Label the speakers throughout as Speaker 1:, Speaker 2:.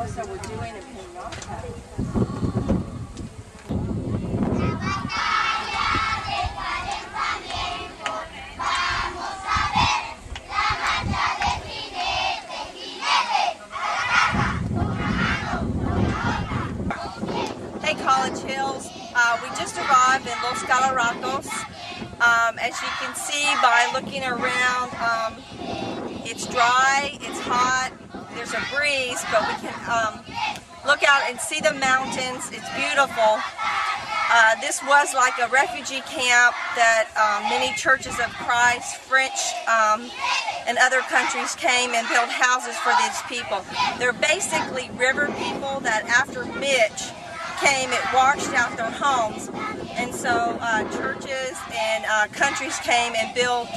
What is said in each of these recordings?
Speaker 1: So we're doing a pinata. Hey College Hills, we just arrived in Los Colorados. As you can see by looking around, it's dry, it's hot, there's a breeze, but we can look out and see the mountains. It's beautiful. This was like a refugee camp that many churches of Christ, French, and other countries came and built houses for these people. They're basically river people that after Mitch came, it washed out their homes, and so churches and countries came and built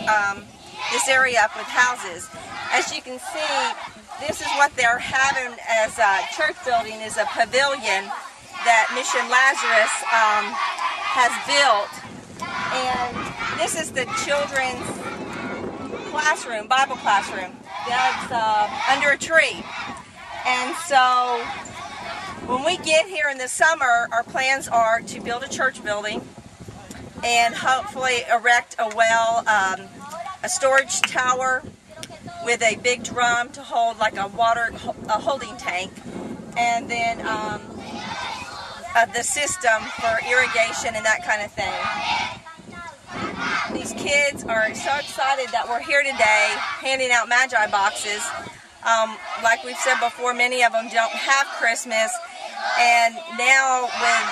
Speaker 1: this area up with houses. As you can see, this is what they're having as a church building, is a pavilion that Mission Lazarus has built, and this is the children's classroom, Bible classroom. That's under a tree, and so when we get here in the summer, our plans are to build a church building and hopefully erect a well, a storage tower with a big drum to hold like a holding tank, and then the system for irrigation and that kind of thing. These kids are so excited that we're here today handing out Magi boxes. Like we've said before, many of them don't have Christmas, and now with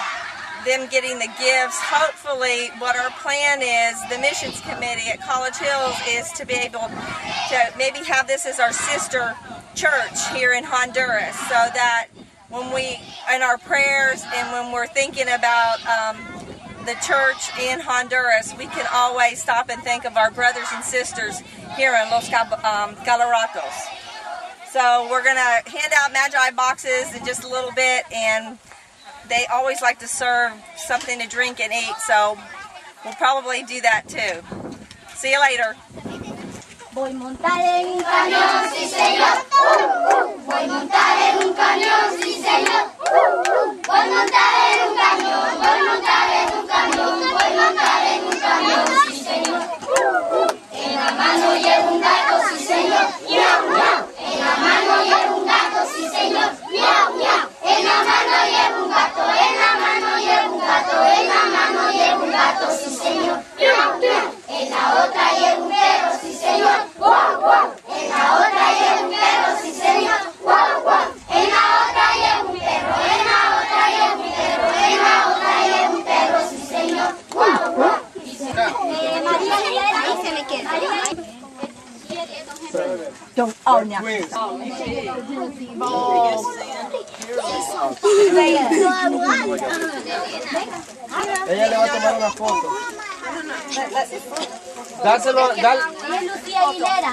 Speaker 1: them getting the gifts, hopefully what our plan is, the missions committee at College Hills, is to be able to maybe have this as our sister church here in Honduras, so that when we, in our prayers and when we're thinking about the church in Honduras, we can always stop and think of our brothers and sisters here in Los Colorados. So we're going to hand out Magi boxes in just a little bit, and they always like to serve something to drink and eat, so we'll probably do that too. See you later.
Speaker 2: Voy montar en un camión, sí señor. Voy montar en un camión, sí señor. Voy montar en un camión, voy montar en un camión, voy montar en un camión, sí señor. En la mano llevo un gato, sí señor. Miau, miau. En la mano llevo un gato, sí señor. Miau, miau. En la mano llevo un gato, en la mano llevo un gato, en la mano llevo un gato, sí señor. Miau, miau. En la otra llevo un perro, sí señor. Guau, guau. En la otra llevo un perro, sí señor. Guau, guau. En la otra llevo un perro, en la otra llevo un perro, en la otra llevo un perro, sí señor. Guau, guau. María se me queda.
Speaker 1: Don't, oh no.
Speaker 3: Ella le va a tomar una foto. Dáselo, dale.
Speaker 2: Es Lucía Aguilera.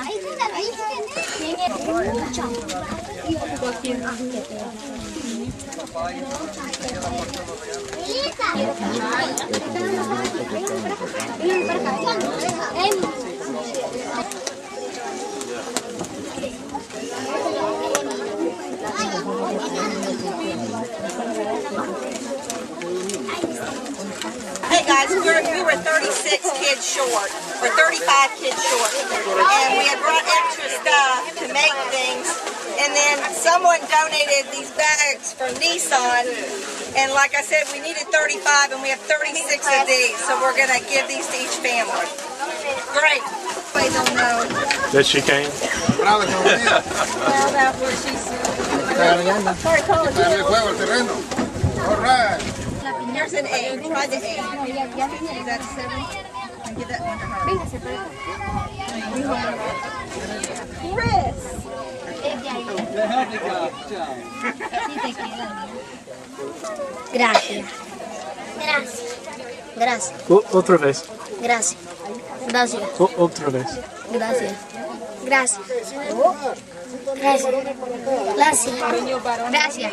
Speaker 1: Hey guys, we were 36 kids short, or 35 kids short, and we had brought extra stuff to make things, and then someone donated these bags from Nissan, and like I said, we needed 35, and we have 36 of these, so we're going to give these to each family. Great. They don't know.
Speaker 4: That she came?
Speaker 1: Well, that's what she said. Sorry, College Hills.
Speaker 3: All right.
Speaker 1: Here's an 8. Try the 8. Is that a 7? And give that one to her. Chris!
Speaker 2: Gracias. Gracias. Gracias.
Speaker 4: Otra vez.
Speaker 2: Gracias. Gracias.
Speaker 4: Otra vez.
Speaker 2: Gracias. Gracias. Gracias. Gracias.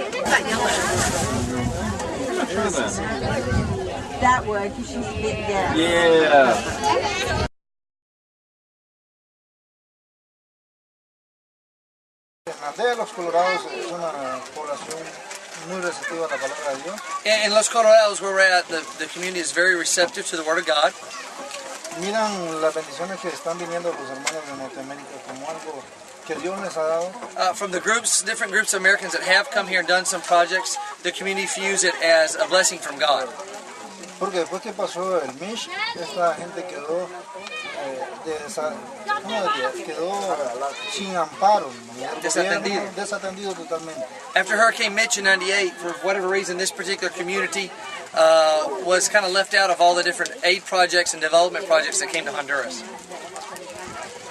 Speaker 2: Gracias.
Speaker 1: That would, because she's a big gal.
Speaker 4: Yeah.
Speaker 3: La aldea de los Colorados es una población muy receptiva a la palabra de Dios.
Speaker 5: In Los Colorados, where we're at, the community is very receptive to the Word of God.
Speaker 3: Miran las bendiciones que están viniendo los hermanos de Norteamérica como algo que Dios les ha dado.
Speaker 5: From the different groups of Americans that have come here and done some projects, the community views it as a blessing from God.
Speaker 3: Porque después que pasó el Mish, esta gente quedó, quedó sin amparo, desatendido totalmente.
Speaker 5: After Hurricane Mitch in '98, for whatever reason, this particular community was kind of left out of all the different aid projects and development projects that came to Honduras.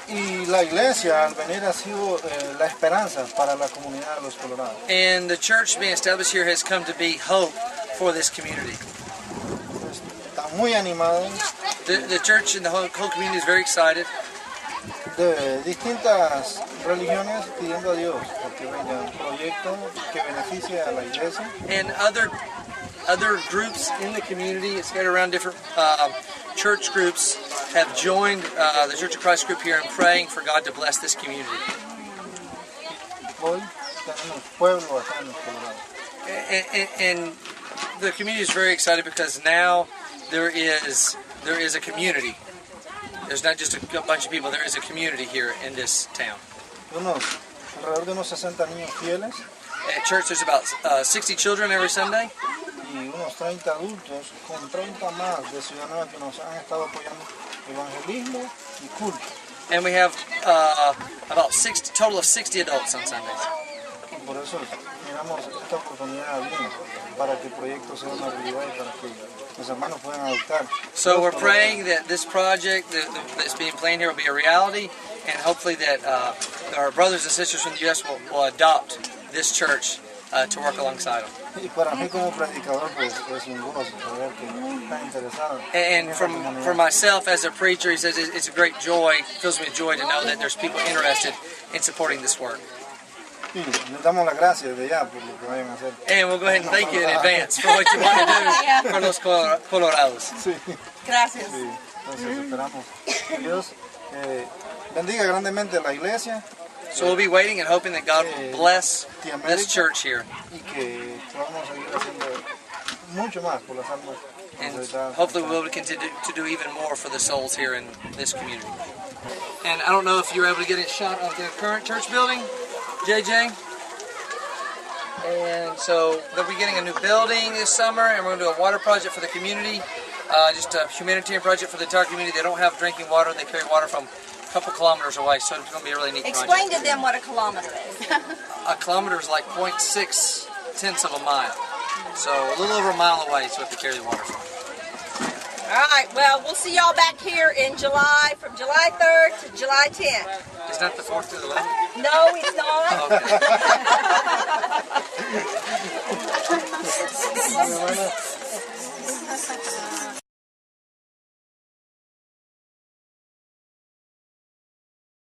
Speaker 3: Y la iglesia al venir ha sido la esperanza para la comunidad de los Colorados.
Speaker 5: And the church being established here has come to be hope for this community.
Speaker 3: Están muy animados.
Speaker 5: The church and the whole community is very excited.
Speaker 3: De distintas religiones pidiendo a Dios porque venga un proyecto que beneficie a la iglesia.
Speaker 5: And other groups in the community scattered around different church groups have joined the Church of Christ group here in praying for God to bless this community.
Speaker 3: Hoy tenemos pueblo acá en los Colorados.
Speaker 5: And the community is very excited because now there is a community. There's not just a bunch of people, there is a community here in this town.
Speaker 3: Alrededor de unos 60 niños fieles.
Speaker 5: At church there's about 60 children every Sunday.
Speaker 3: Y unos 30 adultos con 30 más de ciudadanos que nos han estado apoyando evangelismo y culto.
Speaker 5: And we have about total of 60 adults on Sundays.
Speaker 3: Y por eso miramos esta oportunidad bien para que el proyecto sea una realidad y para que los hermanos puedan adoptar.
Speaker 5: So we're praying that this project that's being planned here will be a reality, and hopefully that our brothers and sisters from the U.S. will adopt this church to work alongside them.
Speaker 3: Y para mí como predicador pues es un gozo saber que están interesados.
Speaker 5: And for myself as a preacher, he says it's a great joy, fills me with joy to know that there's people interested in supporting this work.
Speaker 3: Y les damos las gracias de ya por lo que vayan a hacer.
Speaker 5: And we'll go ahead and thank you in advance for what you want to do for los Colorados.
Speaker 3: Sí.
Speaker 1: Gracias.
Speaker 3: Sí, entonces esperamos que Dios bendiga grandemente la iglesia.
Speaker 5: So we'll be waiting and hoping that God will bless this church here.
Speaker 3: Y que podamos seguir haciendo mucho más por las almas.
Speaker 5: And hopefully we'll be able to continue to do even more for the souls here in this community. And I don't know if you're able to get a shot of the current church building, JJ. And so they'll be getting a new building this summer, and we're going to do a water project for the community. Just a humanitarian project for the entire community. They don't have drinking water. They carry water from a couple kilometers away, so it's going to be a really neat project.
Speaker 1: Explain to them what a kilometer is.
Speaker 5: A kilometer is like 0.6 of a mile. So a little over a mile away is what they carry the water from.
Speaker 1: All right, well, we'll see y'all back here in July, from July 3rd to July 10th.
Speaker 5: Is that the 4th through the 11th?
Speaker 1: No, it's not.
Speaker 5: Okay.